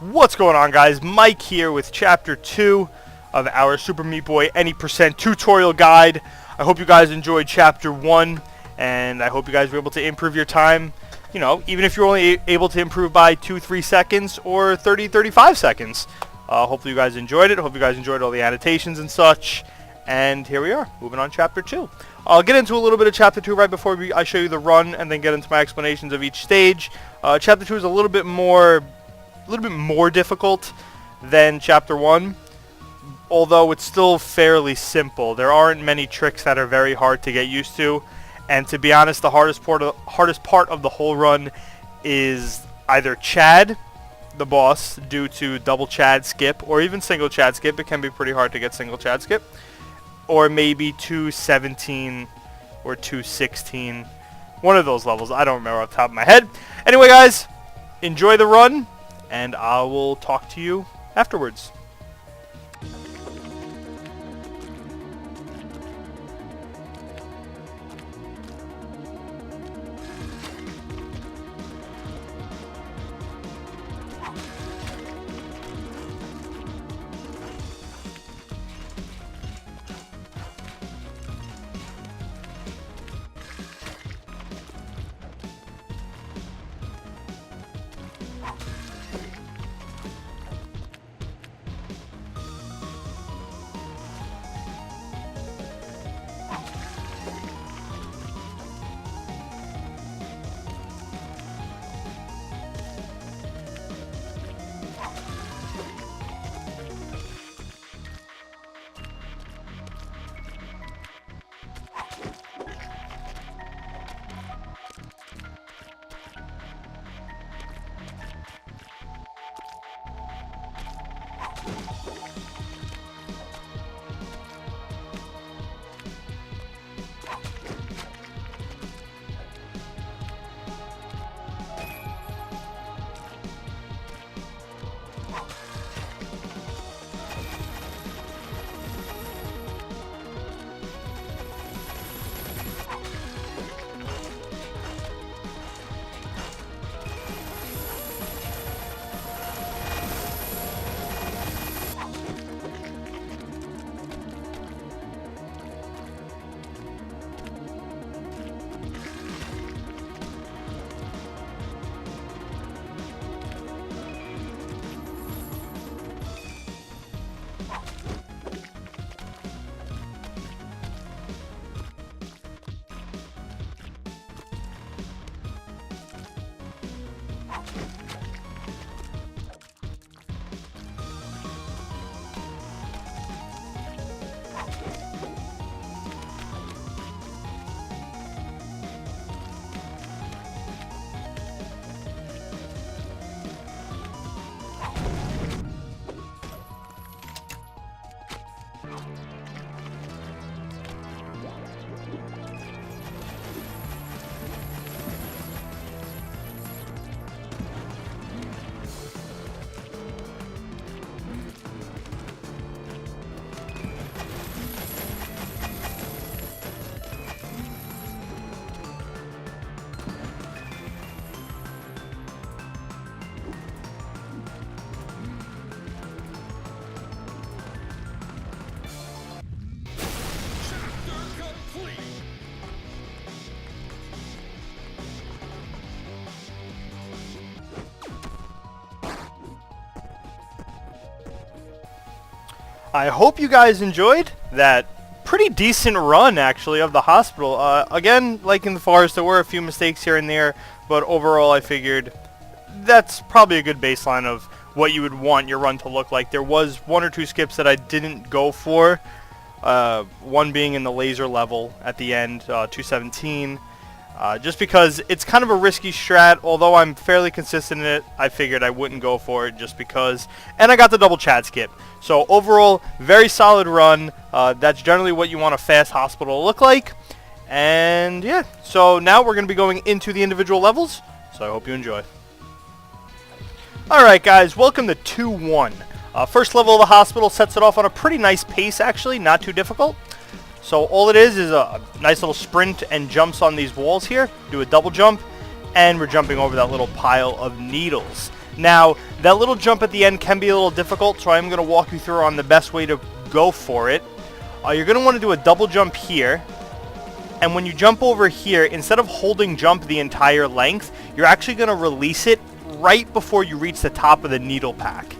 What's going on, guys? Mike here with Chapter 2 of our Super Meat Boy Any Percent tutorial guide. I hope you guys enjoyed Chapter 1, and I hope you guys were able to improve your time. You know, even if you're only able to improve by 2-3 seconds or 30-35 seconds. Hopefully you guys enjoyed it. Hope you guys enjoyed all the annotations and such. And here we are, moving on Chapter 2. I'll get into a little bit of Chapter 2 right before I show you the run, and then get into my explanations of each stage. Chapter 2 is a little bit more difficult than Chapter 1, although it's still fairly simple. There aren't many tricks that are very hard to get used to, and to be honest, the hardest part of the whole run is either Chad, the boss, due to double Chad skip, or even single Chad skip. It can be pretty hard to get single Chad skip, or maybe 217 or 216, one of those levels. I don't remember off the top of my head. Anyway, guys, enjoy the run, and I will talk to you afterwards. I hope you guys enjoyed that pretty decent run, actually, of the hospital. Again, like in the forest, there were a few mistakes here and there, but overall I figured that's probably a good baseline of what you would want your run to look like. There was 1 or 2 skips that I didn't go for, one being in the laser level at the end, 217. Just because it's kind of a risky strat, although I'm fairly consistent in it, I figured I wouldn't go for it just because. And I got the double Chad skip. So overall, very solid run. That's generally what you want a fast hospital to look like. And yeah, so now we're going to be going into the individual levels. So I hope you enjoy. Alright guys, welcome to 2-1. First level of the hospital sets it off on a pretty nice pace, actually, not too difficult. So all it is a nice little sprint and jumps on these walls here. Do a double jump, and we're jumping over that little pile of needles. Now, that little jump at the end can be a little difficult, so I'm going to walk you through on the best way to go for it. You're going to want to do a double jump here. And when you jump over here, instead of holding jump the entire length, you're actually going to release it right before you reach the top of the needle pack.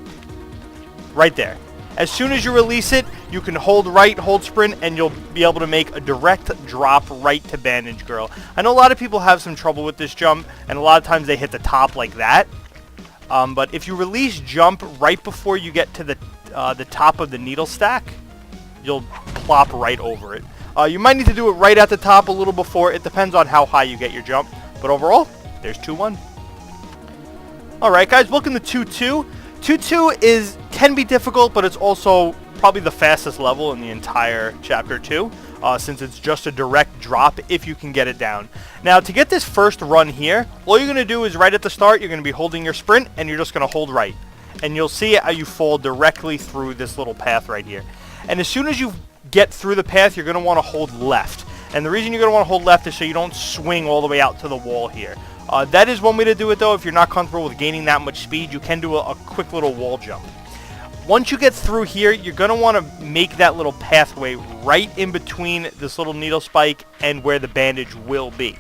Right there. As soon as you release it, you can hold right, hold sprint, and you'll be able to make a direct drop right to Bandage Girl. I know a lot of people have some trouble with this jump, and a lot of times they hit the top like that. But if you release jump right before you get to the top of the needle stack, you'll plop right over it. You might need to do it right at the top a little before. It depends on how high you get your jump. But overall, there's 2-1. Alright guys, welcome to 2-2. 2-2 can be difficult, but it's also probably the fastest level in the entire Chapter 2, since it's just a direct drop if you can get it down. Now, to get this first run here, all you're going to do is right at the start, you're going to be holding your sprint, and you're just going to hold right. And you'll see how you fall directly through this little path right here. And as soon as you get through the path, you're going to want to hold left. And the reason you're going to want to hold left is so you don't swing all the way out to the wall here. That is one way to do it, though. If you're not comfortable with gaining that much speed, you can do a quick little wall jump. Once you get through here, you're going to want to make that little pathway right in between this little needle spike and where the bandage will be.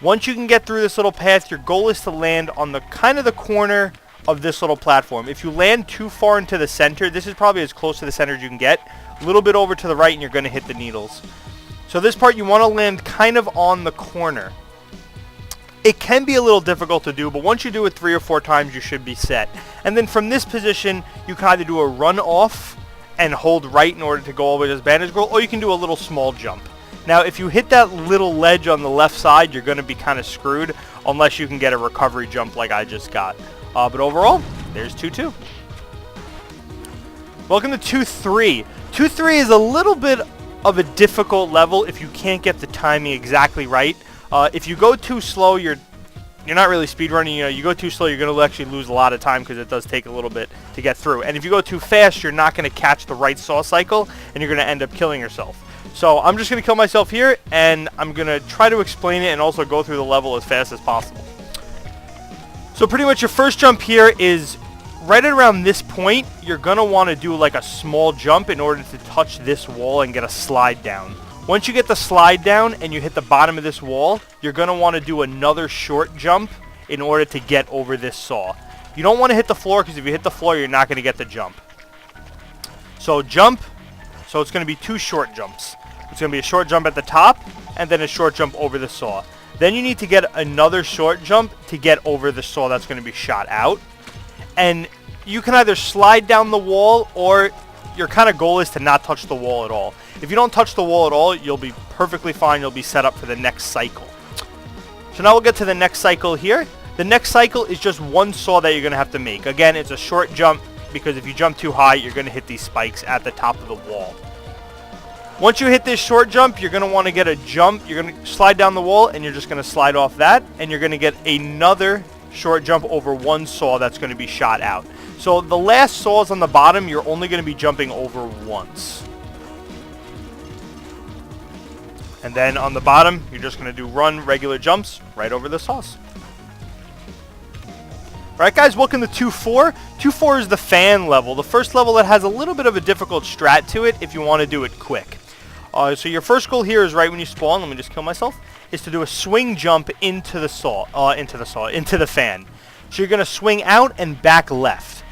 Once you can get through this little path, your goal is to land on the kind of the corner of this little platform. If you land too far into the center, this is probably as close to the center as you can get. A little bit over to the right and you're going to hit the needles. So this part you want to land kind of on the corner. It can be a little difficult to do, but once you do it 3 or 4 times, you should be set. And then from this position, you can either do a run off and hold right in order to go all the way to this bandage girl, or you can do a little small jump. Now, if you hit that little ledge on the left side, you're going to be kind of screwed unless you can get a recovery jump like I just got. But overall, there's 2-2. Welcome to 2-3. 2-3 is a little bit of a difficult level if you can't get the timing exactly right. If you go too slow, you're not really speedrunning. You know, you go too slow, you're going to actually lose a lot of time because it does take a little bit to get through. And if you go too fast, you're not going to catch the right saw cycle, and you're going to end up killing yourself. So I'm just going to kill myself here, and I'm going to try to explain it and also go through the level as fast as possible. So pretty much your first jump here is right at around this point. You're going to want to do like a small jump in order to touch this wall and get a slide down. Once you get the slide down and you hit the bottom of this wall, you're going to want to do another short jump in order to get over this saw. You don't want to hit the floor because if you hit the floor, you're not going to get the jump. So jump. So it's going to be 2 short jumps. It's going to be a short jump at the top and then a short jump over the saw. Then you need to get another short jump to get over the saw that's going to be shot out. And you can either slide down the wall, or your kind of goal is to not touch the wall at all. If you don't touch the wall at all, you'll be perfectly fine. You'll be set up for the next cycle. So now we'll get to the next cycle here. The next cycle is just one saw that you're going to have to make. Again, it's a short jump because if you jump too high, you're going to hit these spikes at the top of the wall. Once you hit this short jump, you're going to want to get a jump. You're going to slide down the wall, and you're just going to slide off that, and you're going to get another short jump over one saw that's going to be shot out. So the last saws on the bottom, you're only going to be jumping over once. And then on the bottom, you're just going to do run regular jumps right over the saws. Alright guys, welcome to 2-4. 2-4 is the fan level. The first level that has a little bit of a difficult strat to it if you want to do it quick. So your first goal here is right when you spawn, let me just kill myself, is to do a swing jump into the fan. So you're going to swing out and back left.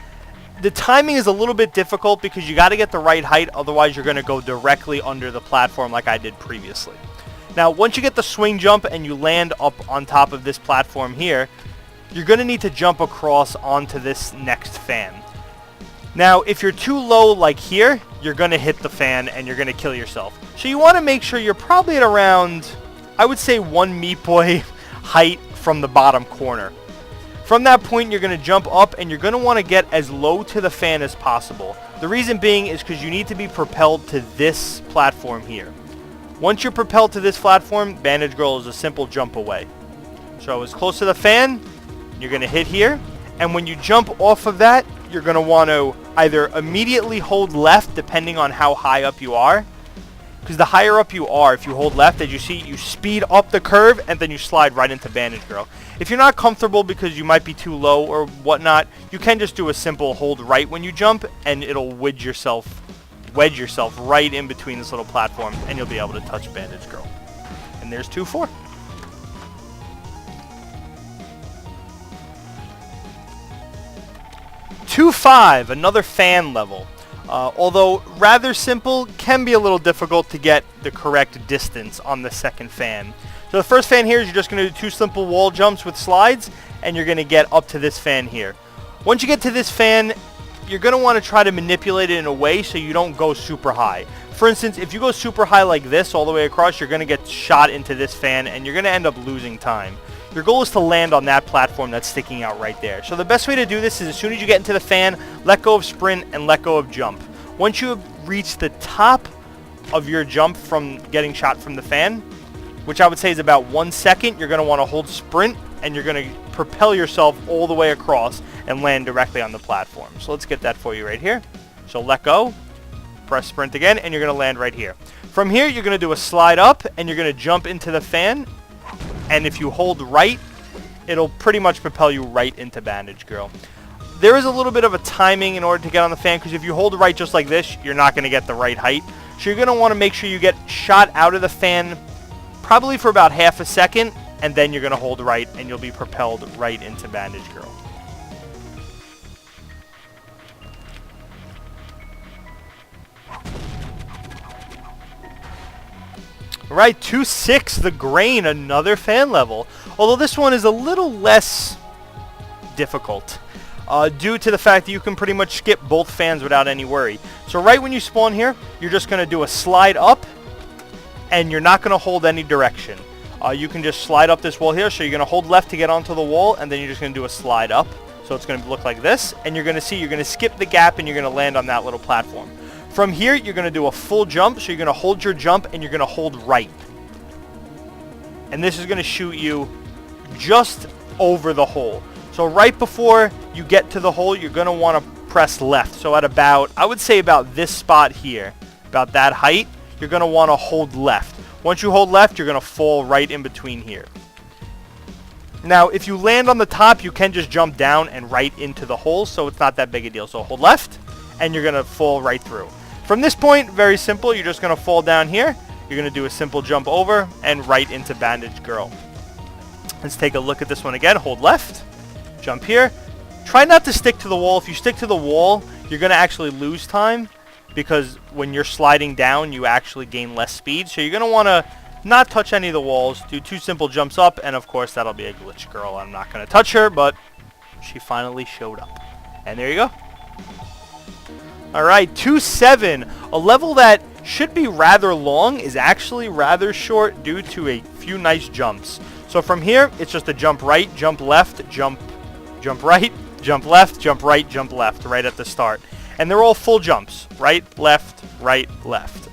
The timing is a little bit difficult because you got to get the right height, otherwise you're going to go directly under the platform like I did previously. Now, once you get the swing jump and you land up on top of this platform here, you're going to need to jump across onto this next fan. Now, if you're too low like here, you're going to hit the fan and you're going to kill yourself. So you want to make sure you're probably at around, I would say, 1 Meat Boy height from the bottom corner. From that point, you're going to jump up and you're going to want to get as low to the fan as possible. The reason being is because you need to be propelled to this platform here. Once you're propelled to this platform, Bandage Girl is a simple jump away. So as close to the fan, you're going to hit here. And when you jump off of that, you're going to want to either immediately hold left, depending on how high up you are. because the higher up you are, if you hold left, as you see, you speed up the curve, and then you slide right into Bandage Girl. If you're not comfortable because you might be too low or whatnot, you can just do a simple hold right when you jump, and it'll wedge yourself right in between this little platform, and you'll be able to touch Bandage Girl. And there's 2-4. (2-5), another fan level. Although rather simple, can be a little difficult to get the correct distance on the second fan. So the first fan here is you're just going to do 2 simple wall jumps with slides, and you're going to get up to this fan here. Once you get to this fan, you're going to want to try to manipulate it in a way so you don't go super high. For instance, if you go super high like this all the way across, you're going to get shot into this fan, and you're going to end up losing time. Your goal is to land on that platform that's sticking out right there. So the best way to do this is as soon as you get into the fan, let go of sprint and let go of jump. Once you have reached the top of your jump from getting shot from the fan, which I would say is about 1 second, you're going to want to hold sprint, and you're going to propel yourself all the way across and land directly on the platform. So let's get that for you right here. So let go, press sprint again, and you're going to land right here. From here, you're going to do a slide up, and you're going to jump into the fan. And if you hold right, it'll pretty much propel you right into Bandage Girl. There is a little bit of a timing in order to get on the fan, because if you hold right just like this, you're not going to get the right height. So you're going to want to make sure you get shot out of the fan probably for about half a second, and then you're going to hold right, and you'll be propelled right into Bandage Girl. Alright, 2-6, the Grain, another fan level. Although this one is a little less difficult due to the fact that you can pretty much skip both fans without any worry. So right when you spawn here, you're just going to do a slide up, and you're not going to hold any direction. You can just slide up this wall here, so you're going to hold left to get onto the wall, and then you're just going to do a slide up. So it's going to look like this, and you're going to see you're going to skip the gap, and you're going to land on that little platform. From here, you're going to do a full jump, so you're going to hold your jump, and you're going to hold right. And this is going to shoot you just over the hole. So right before you get to the hole, you're going to want to press left. So at about, I would say about this spot here, about that height, you're going to want to hold left. Once you hold left, you're going to fall right in between here. Now, if you land on the top, you can just jump down and right into the hole, so it's not that big a deal. So hold left, and you're going to fall right through. From this point, very simple, you're just going to fall down here. You're going to do a simple jump over and right into Bandage Girl. Let's take a look at this one again. Hold left, jump here. Try not to stick to the wall. If you stick to the wall, you're going to actually lose time, because when you're sliding down, you actually gain less speed. So you're going to want to not touch any of the walls, do 2 simple jumps up, and of course that'll be a glitch girl. I'm not going to touch her, but she finally showed up. And there you go. Alright, 2-7, a level that should be rather long is actually rather short due to a few nice jumps. So from here, it's just a jump right, jump left, jump right, jump left, jump right, jump left, right at the start. And they're all full jumps, right, left, left.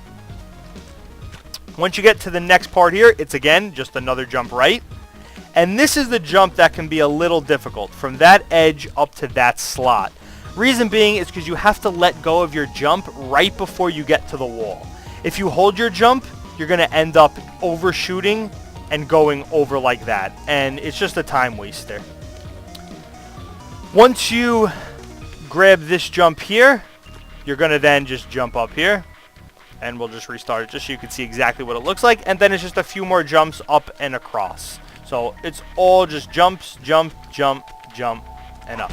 Once you get to the next part here, it's again just another jump right. And this is the jump that can be a little difficult, from that edge up to that slot. Reason being is because you have to let go of your jump right before you get to the wall. If you hold your jump, you're going to end up overshooting and going over like that. And it's just a time waster. Once you grab this jump here, you're going to then just jump up here. And we'll just restart it just so you can see exactly what it looks like. And then it's just a few more jumps up and across. So it's all just jumps, jump, jump, jump, and up.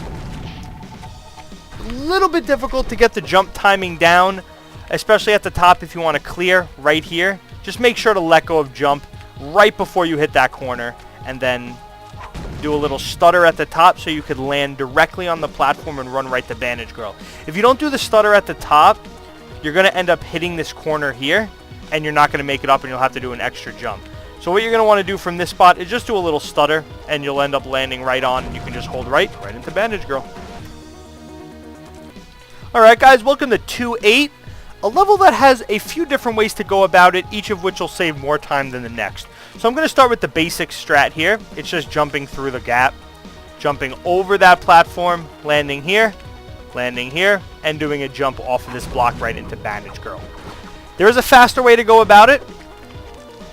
A little bit difficult to get the jump timing down, especially at the top if you want to clear right here. Just make sure to let go of jump right before you hit that corner, and then do a little stutter at the top so you could land directly on the platform and run right to Bandage Girl. If you don't do the stutter at the top, you're going to end up hitting this corner here, and you're not going to make it up, and you'll have to do an extra jump. So what you're going to want to do from this spot is just do a little stutter, and you'll end up landing right on, and you can just hold right into Bandage Girl. Alright guys, welcome to 2-8, a level that has a few different ways to go about it, each of which will save more time than the next. So I'm going to start with the basic strat here. It's just jumping through the gap, jumping over that platform, landing here, and doing a jump off of this block right into Bandage Girl. There is a faster way to go about it.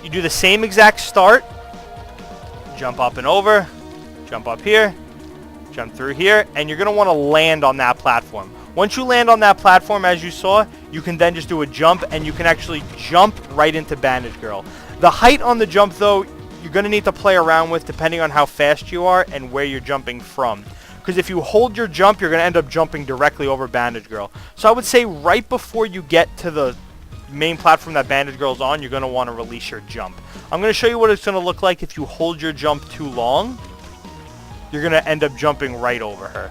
You do the same exact start. Jump up and over. Jump up here. Jump through here. And you're going to want to land on that platform. Once you land on that platform, as you saw, you can then just do a jump, and you can actually jump right into Bandage Girl. The height on the jump, though, you're going to need to play around with depending on how fast you are and where you're jumping from. Because if you hold your jump, you're going to end up jumping directly over Bandage Girl. So I would say right before you get to the main platform that Bandage Girl's on, you're going to want to release your jump. I'm going to show you what it's going to look like if you hold your jump too long. You're going to end up jumping right over her.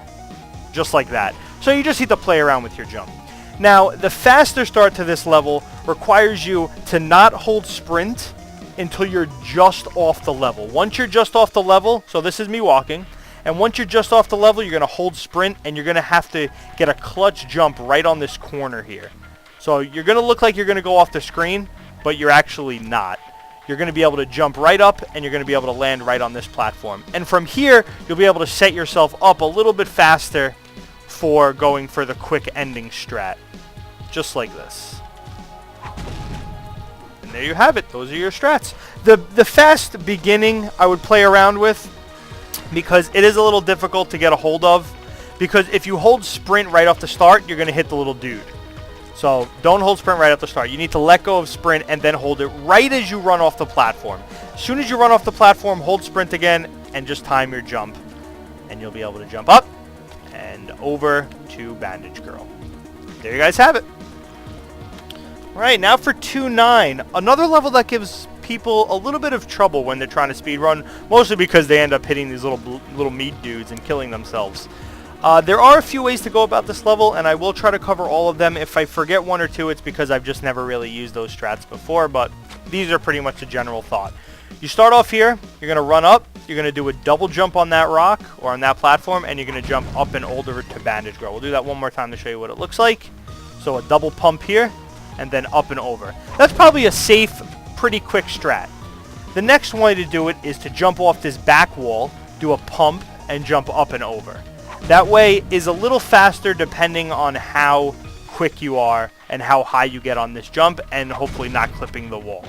Just like that. So you just need to play around with your jump. Now, the faster start to this level requires you to not hold sprint until you're just off the level. Once you're just off the level, so this is me walking, and once you're just off the level, you're going to hold sprint, and you're going to have to get a clutch jump right on this corner here. So you're going to look like you're going to go off the screen, but you're actually not. You're going to be able to jump right up, and you're going to be able to land right on this platform. And from here, you'll be able to set yourself up a little bit faster for going for the quick ending strat. Just like this. And there you have it. Those are your strats. The fast beginning I would play around with, because it is a little difficult to get a hold of. Because if you hold sprint right off the start, you're going to hit the little dude. So don't hold sprint right off the start. You need to let go of sprint and then hold it right as you run off the platform. As soon as you run off the platform, hold sprint again and just time your jump. And you'll be able to jump up and over to Bandage Girl. There you guys have it. Alright, now for 2-9. Another level that gives people a little bit of trouble when they're trying to speedrun, mostly because they end up hitting these little meat dudes and killing themselves. There are a few ways to go about this level, and I will try to cover all of them. If I forget one or two, it's because I've just never really used those strats before, but these are pretty much the general thought. You start off here, you're going to run up, you're going to do a double jump on that rock, or on that platform, and you're going to jump up and over to Bandage Girl. We'll do that one more time to show you what it looks like. So a double pump here, and then up and over. That's probably a safe, pretty quick strat. The next way to do it is to jump off this back wall, do a pump, and jump up and over. That way is a little faster depending on how quick you are and how high you get on this jump, and hopefully not clipping the wall.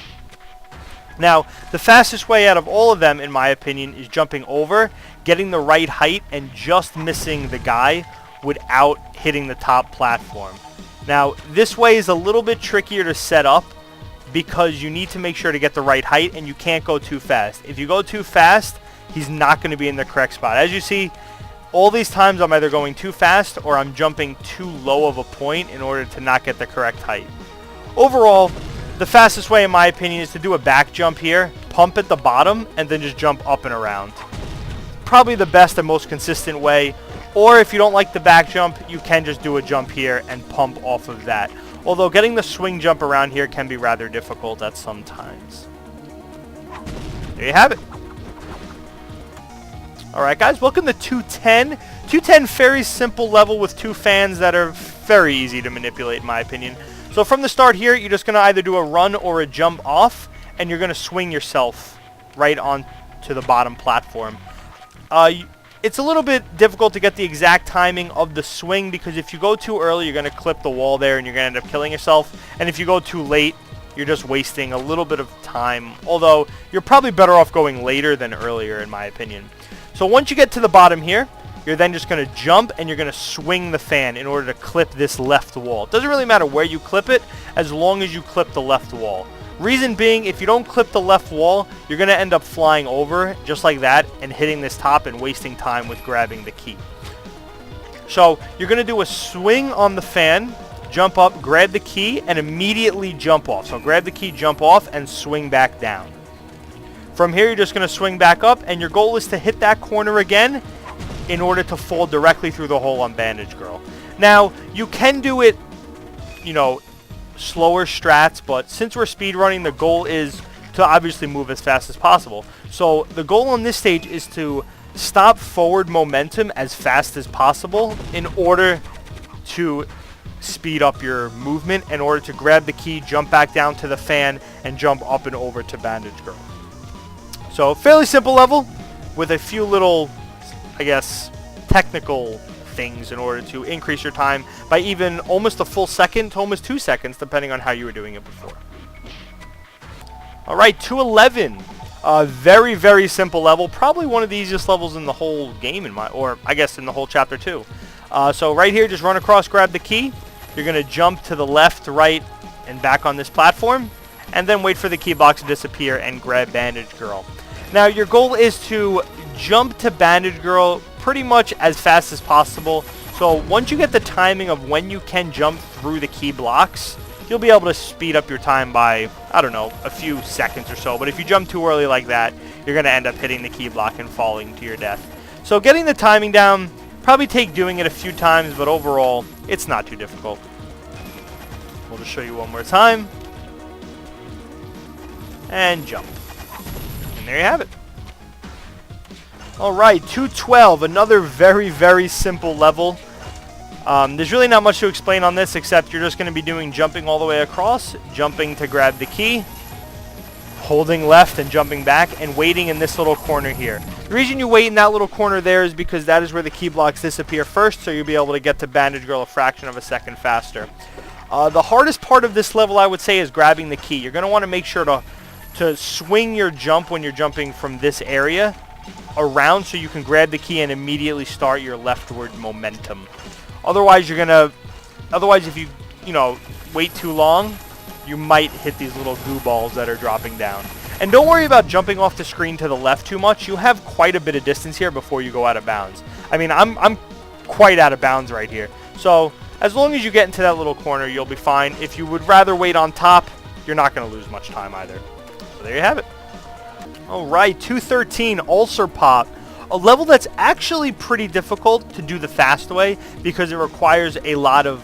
Now, the fastest way out of all of them, in my opinion, is jumping over, getting the right height, and just missing the guy without hitting the top platform. Now, this way is a little bit trickier to set up because you need to make sure to get the right height, and you can't go too fast. If you go too fast, he's not going to be in the correct spot. As you see, all these times I'm either going too fast or I'm jumping too low of a point in order to not get the correct height. Overall, the fastest way, in my opinion, is to do a back jump here, pump at the bottom, and then just jump up and around. Probably the best and most consistent way. Or if you don't like the back jump, you can just do a jump here and pump off of that. Although getting the swing jump around here can be rather difficult at some times. There you have it. Alright guys, welcome to 210. 210, very simple level with two fans that are very easy to manipulate, in my opinion. So from the start here, you're just going to either do a run or a jump off, and you're going to swing yourself right on to the bottom platform. It's a little bit difficult to get the exact timing of the swing, because if you go too early, you're going to clip the wall there and you're going to end up killing yourself. And if you go too late, you're just wasting a little bit of time. Although, you're probably better off going later than earlier, in my opinion. So once you get to the bottom here, you're then just going to jump and you're going to swing the fan in order to clip this left wall. It doesn't really matter where you clip it, as long as you clip the left wall. Reason being, if you don't clip the left wall, you're going to end up flying over just like that and hitting this top and wasting time with grabbing the key. So you're going to do a swing on the fan, jump up, grab the key, and immediately jump off. So grab the key, jump off, and swing back down. From here, you're just going to swing back up, and your goal is to hit that corner again in order to fall directly through the hole on Bandage Girl. Now, you can do it, you know, slower strats, but since we're speedrunning, the goal is to obviously move as fast as possible. So the goal on this stage is to stop forward momentum as fast as possible in order to speed up your movement, in order to grab the key, jump back down to the fan, and jump up and over to Bandage Girl. So fairly simple level with a few little, I guess, technical things in order to increase your time by even almost a full second to almost 2 seconds, depending on how you were doing it before. All right, 211. Very, very simple level. Probably one of the easiest levels in the whole game, or I guess in the whole chapter 2. So right here, just run across, grab the key. You're going to jump to the left, right, and back on this platform, and then wait for the key blocks to disappear and grab Bandage Girl. Now, your goal is to jump to Bandage Girl pretty much as fast as possible. So once you get the timing of when you can jump through the key blocks, you'll be able to speed up your time by, I don't know, a few seconds or so. But if you jump too early like that, you're going to end up hitting the key block and falling to your death. So getting the timing down, probably take doing it a few times, but overall, it's not too difficult. We'll just show you one more time. And jump. And there you have it. Alright, 212, another very, very simple level. There's really not much to explain on this, except you're just going to be doing jumping all the way across, jumping to grab the key, holding left and jumping back, and waiting in this little corner here. The reason you wait in that little corner there is because that is where the key blocks disappear first, so you'll be able to get to Bandage Girl a fraction of a second faster. The hardest part of this level, I would say, is grabbing the key. You're going to want to make sure to swing your jump when you're jumping from this area around so you can grab the key and immediately start your leftward momentum. Otherwise, if you wait too long, you might hit these little goo balls that are dropping down. And don't worry about jumping off the screen to the left too much. You have quite a bit of distance here before you go out of bounds. I mean, I'm quite out of bounds right here. So as long as you get into that little corner, you'll be fine. If you would rather wait on top, you're not going to lose much time either. So there you have it. All right, 213, Ulcer Pop. A level that's actually pretty difficult to do the fast way because it requires a lot of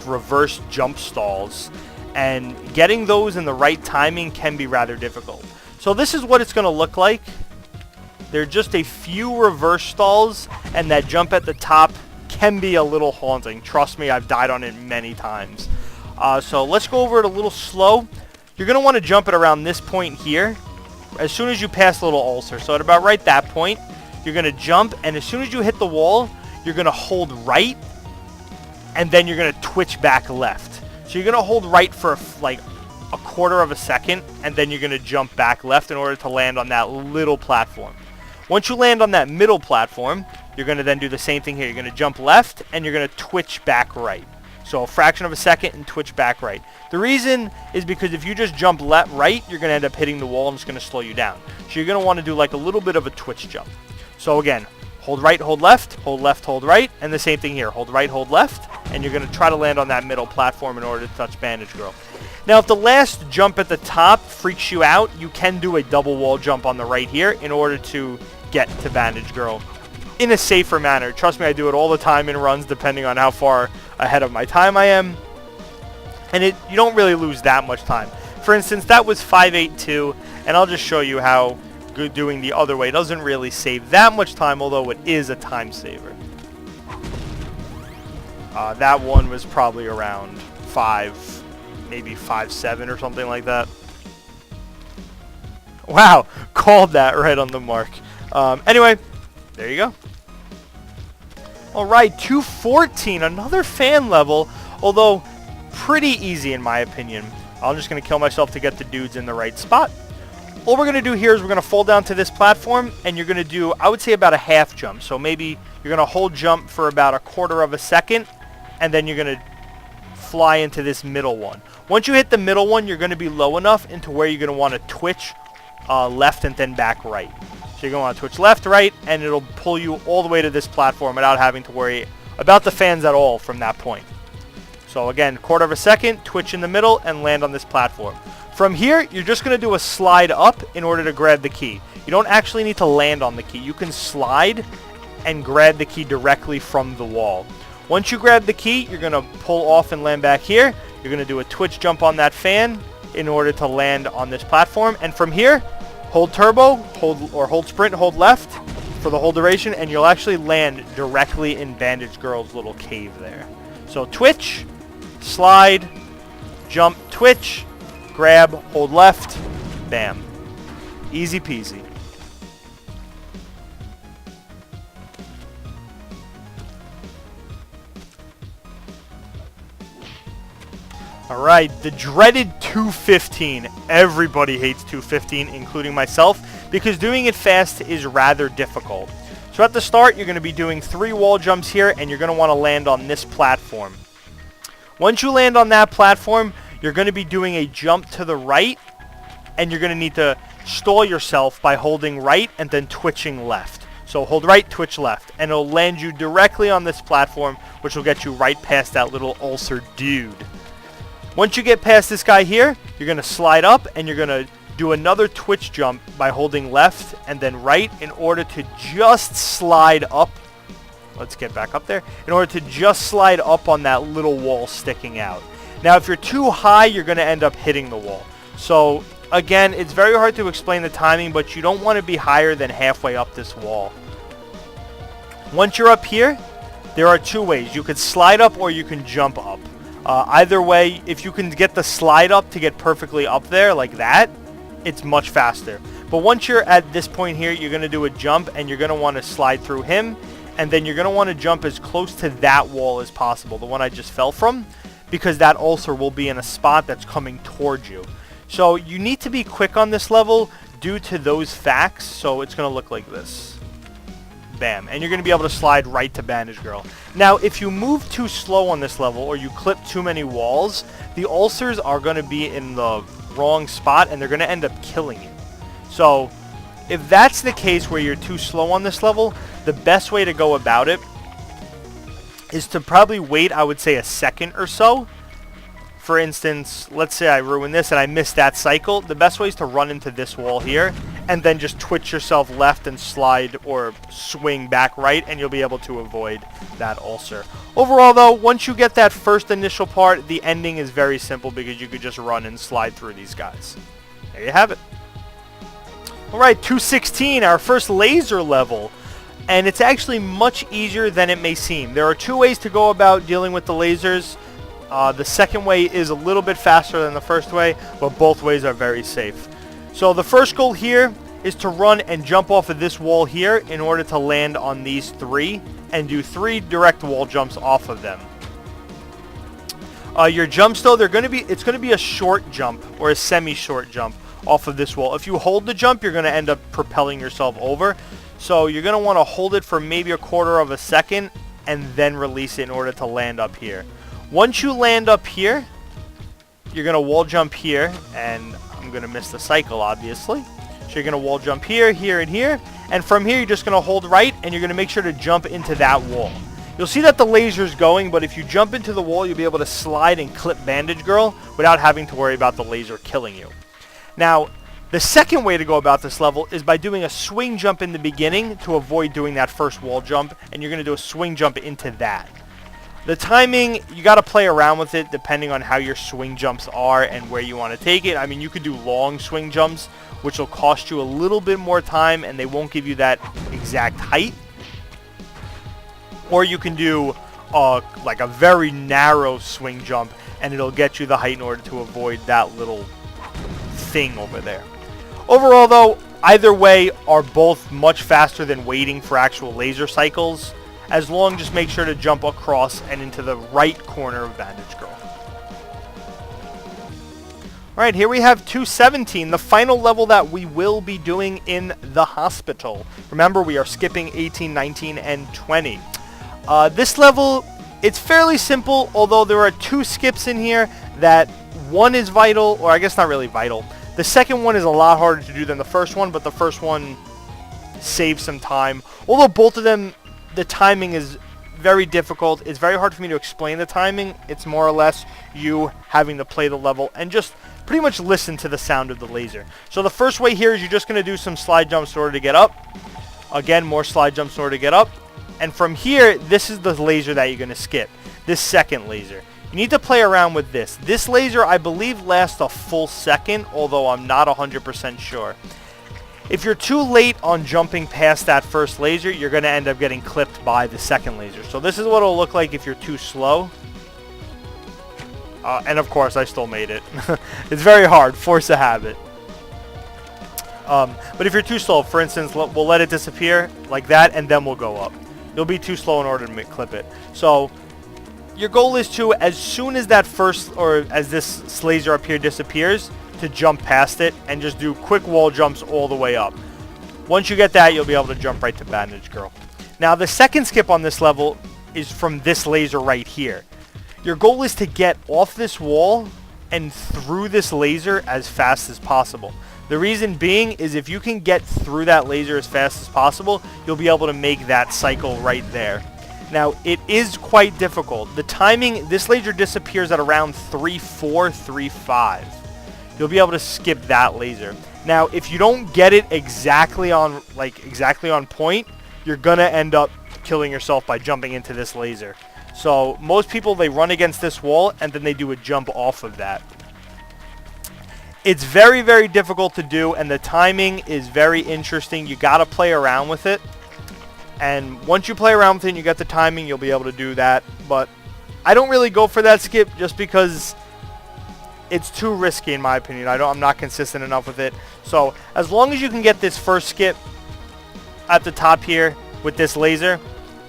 reverse jump stalls, and getting those in the right timing can be rather difficult. So this is what it's going to look like. There are just a few reverse stalls, and that jump at the top can be a little haunting. Trust me, I've died on it many times. So let's go over it a little slow. You're going to want to jump it around this point here as soon as you pass Little Ulcer. So at about right that point, you're going to jump, and as soon as you hit the wall, you're going to hold right, and then you're going to twitch back left. So you're going to hold right for like a quarter of a second, and then you're going to jump back left in order to land on that little platform. Once you land on that middle platform, you're going to then do the same thing here. You're going to jump left, and you're going to twitch back right. So a fraction of a second and twitch back right. The reason is because if you just jump right, you're going to end up hitting the wall, and it's going to slow you down. So you're going to want to do like a little bit of a twitch jump. So again, hold right, hold left, hold right, and the same thing here. Hold right, hold left, and you're going to try to land on that middle platform in order to touch Bandage Girl. Now, if the last jump at the top freaks you out, you can do a double wall jump on the right here in order to get to Bandage Girl in a safer manner. Trust me, I do it all the time in runs, depending on how far ahead of my time I am. And you don't really lose that much time. For instance, that was 582, and I'll just show you how doing the other way doesn't really save that much time, although it is a time saver. That one was probably around 5, maybe 5.7 or something like that. Wow, called that right on the mark. Anyway, there you go. Alright, 214, another fan level, although pretty easy in my opinion. I'm just going to kill myself to get the dudes in the right spot. All we're going to do here is we're going to fall down to this platform, and you're going to do, I would say, about a half jump. So maybe you're going to hold jump for about a quarter of a second, and then you're going to fly into this middle one. Once you hit the middle one, you're going to be low enough into where you're going to want to twitch left and then back right. So you're going to want to twitch left, right, and it'll pull you all the way to this platform without having to worry about the fans at all from that point. So again, quarter of a second, twitch in the middle, and land on this platform. From here, you're just going to do a slide up in order to grab the key. You don't actually need to land on the key. You can slide and grab the key directly from the wall. Once you grab the key, you're going to pull off and land back here. You're going to do a twitch jump on that fan in order to land on this platform. And from here, hold turbo, hold sprint, hold left for the whole duration, and you'll actually land directly in Bandage Girl's little cave there. So twitch, slide, jump, twitch, grab, hold left, bam. Easy peasy. Alright, the dreaded 215. Everybody hates 215, including myself, because doing it fast is rather difficult. So at the start, you're going to be doing 3 wall jumps here, and you're going to want to land on this platform. Once you land on that platform, you're going to be doing a jump to the right, and you're going to need to stall yourself by holding right and then twitching left. So hold right, twitch left, and it'll land you directly on this platform, which will get you right past that little ulcer dude. Once you get past this guy here, you're going to slide up, and you're going to do another twitch jump by holding left and then right in order to just slide up. Let's get back up there. In order to just slide up on that little wall sticking out. Now, if you're too high, you're going to end up hitting the wall. So, again, it's very hard to explain the timing, but you don't want to be higher than halfway up this wall. Once you're up here, there are 2 ways. You could slide up or you can jump up. Either way, if you can get the slide up to get perfectly up there like that, it's much faster. But once you're at this point here, you're going to do a jump, and you're going to want to slide through him, and then you're going to want to jump as close to that wall as possible, the one I just fell from, because that ulcer will be in a spot that's coming towards you. So you need to be quick on this level due to those facts, so it's going to look like this. Bam. And you're going to be able to slide right to Bandage Girl. Now, if you move too slow on this level or you clip too many walls, the ulcers are going to be in the wrong spot and they're going to end up killing you. So, if that's the case where you're too slow on this level, the best way to go about it is to probably wait, I would say, a second or so. For instance, let's say I ruin this and I miss that cycle. The best way is to run into this wall here and then just twitch yourself left and slide or swing back right, and you'll be able to avoid that ulcer. Overall, though, once you get that first initial part, the ending is very simple because you could just run and slide through these guys. There you have it. Alright, 216, our first laser level. And it's actually much easier than it may seem. There are 2 ways to go about dealing with the lasers. The second way is a little bit faster than the first way, but both ways are very safe. So the first goal here is to run and jump off of this wall here in order to land on these 3 and do 3 direct wall jumps off of them. Your jumps, though, it's going to be a short jump or a semi-short jump off of this wall. If you hold the jump, you're going to end up propelling yourself over. So you're going to want to hold it for maybe a quarter of a second and then release it in order to land up here. Once you land up here, you're going to wall jump here, and I'm going to miss the cycle, obviously. So you're going to wall jump here, here, and here. And from here, you're just going to hold right, and you're going to make sure to jump into that wall. You'll see that the laser's going, but if you jump into the wall, you'll be able to slide and clip Bandage Girl without having to worry about the laser killing you. Now, the second way to go about this level is by doing a swing jump in the beginning to avoid doing that first wall jump, and you're going to do a swing jump into that. The timing, you got to play around with it depending on how your swing jumps are and where you want to take it. I mean, you could do long swing jumps, which will cost you a little bit more time, and they won't give you that exact height. Or you can do like a very narrow swing jump, and it'll get you the height in order to avoid that little thing over there. Overall, though, either way are both much faster than waiting for actual laser cycles. As long, just make sure to jump across and into the right corner of Bandage Girl. Alright, here we have 217, the final level that we will be doing in the hospital. Remember, we are skipping 18, 19, and 20. This level, it's fairly simple, although there are 2 skips in here that one is vital, or I guess not really vital. The second one is a lot harder to do than the first one, but the first one saves some time. Although both of them, the timing is very difficult. It's very hard for me to explain the timing. It's more or less you having to play the level and just pretty much listen to the sound of the laser. So the first way here is you're just going to do some slide jumps in order to get up. Again, more slide jumps in order to get up. And from here, this is the laser that you're going to skip. This second laser. You need to play around with this. This laser, I believe, lasts a full second, although I'm not 100% sure. If you're too late on jumping past that first laser, you're going to end up getting clipped by the second laser. So this is what it'll look like if you're too slow. And of course, I still made it. It's very hard. Force a habit. But if you're too slow, for instance, we'll let it disappear like that, and then we'll go up. You'll be too slow in order to clip it. So your goal is to, as soon as that first, or as this laser up here disappears, to jump past it and just do quick wall jumps all the way up. Once you get that, you'll be able to jump right to Bandage Girl. Now, the second skip on this level is from this laser right here. Your goal is to get off this wall and through this laser as fast as possible. The reason being is if you can get through that laser as fast as possible, you'll be able to make that cycle right there. Now, it is quite difficult. The timing, this laser disappears at around 3-4, 3-5. You'll be able to skip that laser. Now, if you don't get it exactly on point, you're gonna end up killing yourself by jumping into this laser. So most people, they run against this wall and then they do a jump off of that. It's very, very difficult to do, and the timing is very interesting. You gotta play around with it. And once you play around with it and you get the timing, you'll be able to do that. But I don't really go for that skip just because it's too risky in my opinion. I'm not consistent enough with it. So as long as you can get this first skip at the top here with this laser,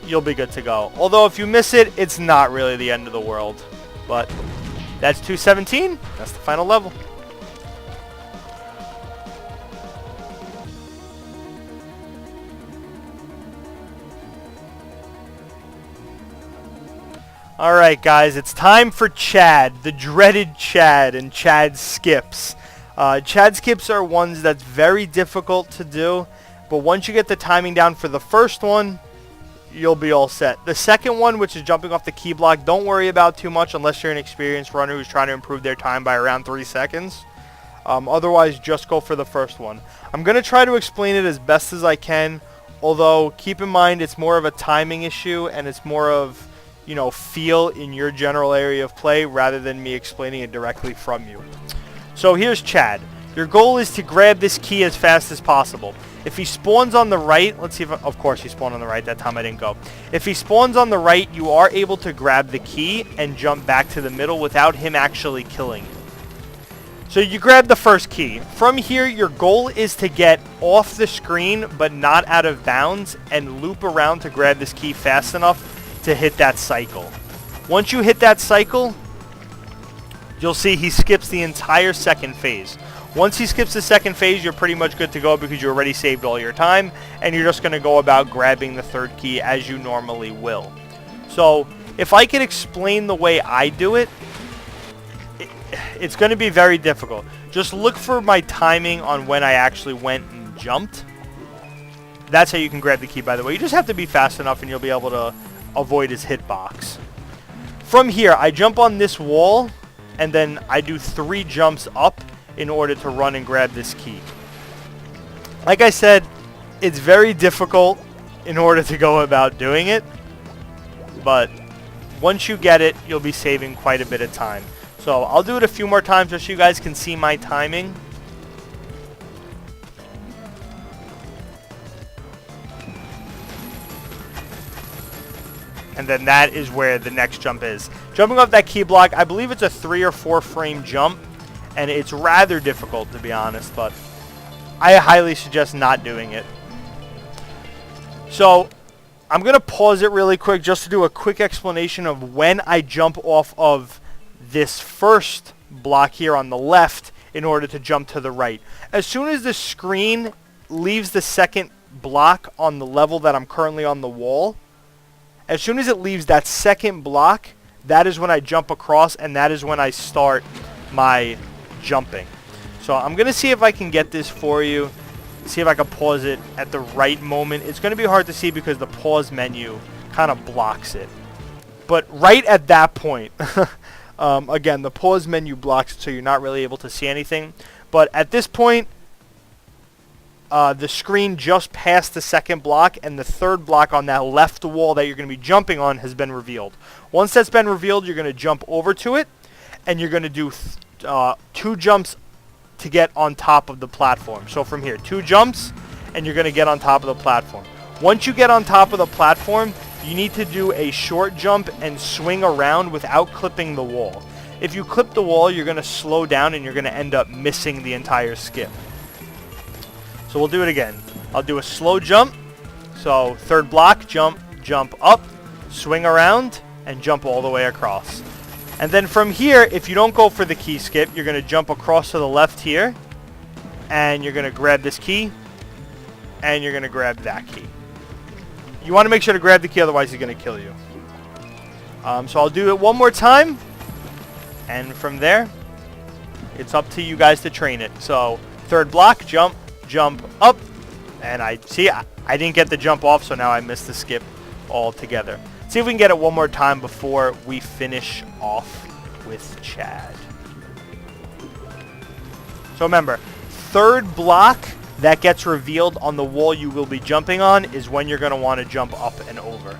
you'll be good to go. Although if you miss it, it's not really the end of the world. But that's 217. That's the final level. Alright guys, it's time for Chad, the dreaded Chad, and Chad skips. Chad skips are ones that's very difficult to do, but once you get the timing down for the first one, you'll be all set. The second one, which is jumping off the key block, don't worry about too much unless you're an experienced runner who's trying to improve their time by around 3 seconds. Otherwise, just go for the first one. I'm going to try to explain it as best as I can, although keep in mind it's more of a timing issue and it's more of, you know, feel in your general area of play rather than me explaining it directly from you. So here's Chad. Your goal is to grab this key as fast as possible. If he spawns on the right, let's see if, of course he spawned on the right, that time I didn't go. If he spawns on the right, you are able to grab the key and jump back to the middle without him actually killing you. So you grab the first key. From here, your goal is to get off the screen but not out of bounds and loop around to grab this key fast enough to hit that cycle. Once you hit that cycle, you'll see he skips the entire second phase. Once he skips the second phase, you're pretty much good to go because you already saved all your time, and you're just going to go about grabbing the third key as you normally will. So if I could explain the way I do it, it's going to be very difficult. Just look for my timing on when I actually went and jumped. That's how you can grab the key, by the way. You just have to be fast enough and you'll be able to avoid his hitbox. From here, I jump on this wall, and then I do 3 jumps up in order to run and grab this key. Like I said, it's very difficult in order to go about doing it, but once you get it, you'll be saving quite a bit of time. So I'll do it a few more times just so you guys can see my timing. And then that is where the next jump is. Jumping off that key block, I believe it's a 3 or 4 frame jump, and it's rather difficult to be honest, but I highly suggest not doing it. So I'm going to pause it really quick just to do a quick explanation of when I jump off of this first block here on the left in order to jump to the right. As soon as the screen leaves the second block on the level that I'm currently on the wall, as soon as it leaves that second block, that is when I jump across, and that is when I start my jumping. So I'm going to see if I can get this for you, see if I can pause it at the right moment. It's going to be hard to see because the pause menu kind of blocks it. But right at that point, again, the pause menu blocks it so you're not really able to see anything. But at this point, the screen just past the second block and the third block on that left wall that you're going to be jumping on has been revealed. Once that's been revealed, you're going to jump over to it, and you're going to do 2 jumps to get on top of the platform. So from here, 2 jumps, and you're going to get on top of the platform. Once you get on top of the platform, you need to do a short jump and swing around without clipping the wall. If you clip the wall, you're going to slow down and you're going to end up missing the entire skip. So we'll do it again. I'll do a slow jump. So third block, jump, jump up, swing around, and jump all the way across. And then from here, if you don't go for the key skip, you're going to jump across to the left here, and you're going to grab this key, and you're going to grab that key. You want to make sure to grab the key, otherwise he's going to kill you. So I'll do it one more time, and from there, it's up to you guys to train it. So third block, jump, jump up, and I didn't get the jump off, so now I missed the skip altogether. See if we can get it one more time before we finish off with Chad. So remember, third block that gets revealed on the wall you will be jumping on is when you're going to want to jump up and over.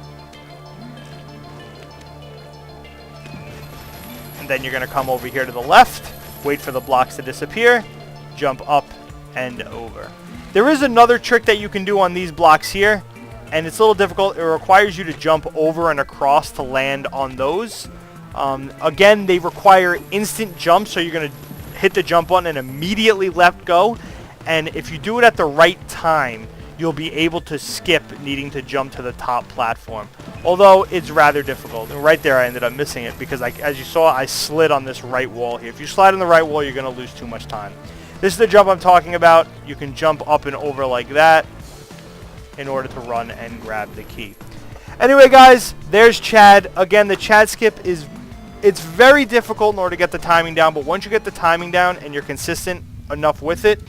And then you're going to come over here to the left, wait for the blocks to disappear, jump up and over. There is another trick that you can do on these blocks here, and it's a little difficult. It requires you to jump over and across to land on those. Again, they require instant jump, so you're going to hit the jump button and immediately let go. And if you do it at the right time, you'll be able to skip needing to jump to the top platform. Although it's rather difficult. And right there I ended up missing it because, as you saw, I slid on this right wall here. If you slide on the right wall, you're going to lose too much time. This is the jump I'm talking about. You can jump up and over like that in order to run and grab the key. Anyway, guys, there's Chad. Again, the Chad skip it's very difficult in order to get the timing down, but once you get the timing down and you're consistent enough with it,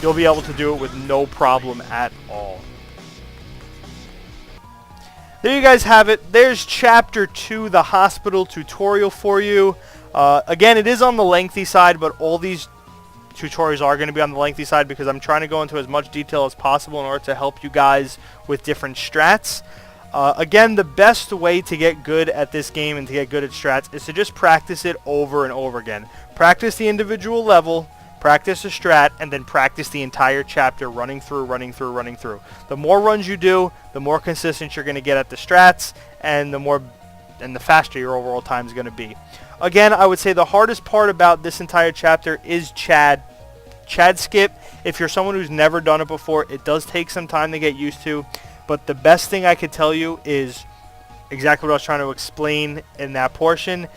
you'll be able to do it with no problem at all. There you guys have it. There's Chapter 2, the hospital tutorial for you. Again, it is on the lengthy side, but all these tutorials are going to be on the lengthy side because I'm trying to go into as much detail as possible in order to help you guys with different strats. Again, the best way to get good at this game and to get good at strats is to just practice it over and over again. Practice the individual level, practice a strat, and then practice the entire chapter running through. The more runs you do, the more consistent you're going to get at the strats, and the faster your overall time is going to be. Again, I would say the hardest part about this entire chapter is Chad skip. If you're someone who's never done it before, it does take some time to get used to. But the best thing I could tell you is exactly what I was trying to explain in that portion.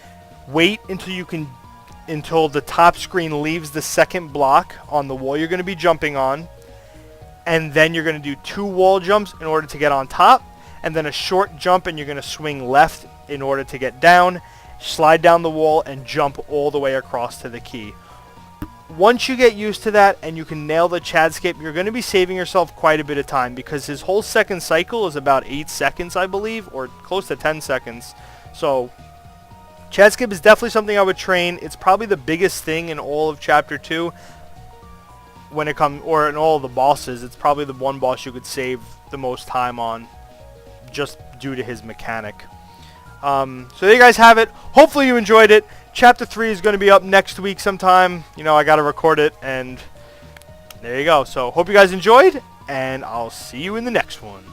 Wait until the top screen leaves the second block on the wall you're going to be jumping on, and then you're going to do 2 wall jumps in order to get on top, and then a short jump, and you're going to swing left in order to get down, slide down the wall, and jump all the way across to the key. Once you get used to that and you can nail the Chad skip, you're going to be saving yourself quite a bit of time because his whole second cycle is about 8 seconds, I believe, or close to 10 seconds. So Chad skip is definitely something I would train. It's probably the biggest thing in all of Chapter 2 when it comes, or in all of the bosses. It's probably the one boss you could save the most time on just due to his mechanic. So there you guys have it. Hopefully you enjoyed it. Chapter 3 is going to be up next week sometime. You know, I got to record it, and there you go. So hope you guys enjoyed, and I'll see you in the next one.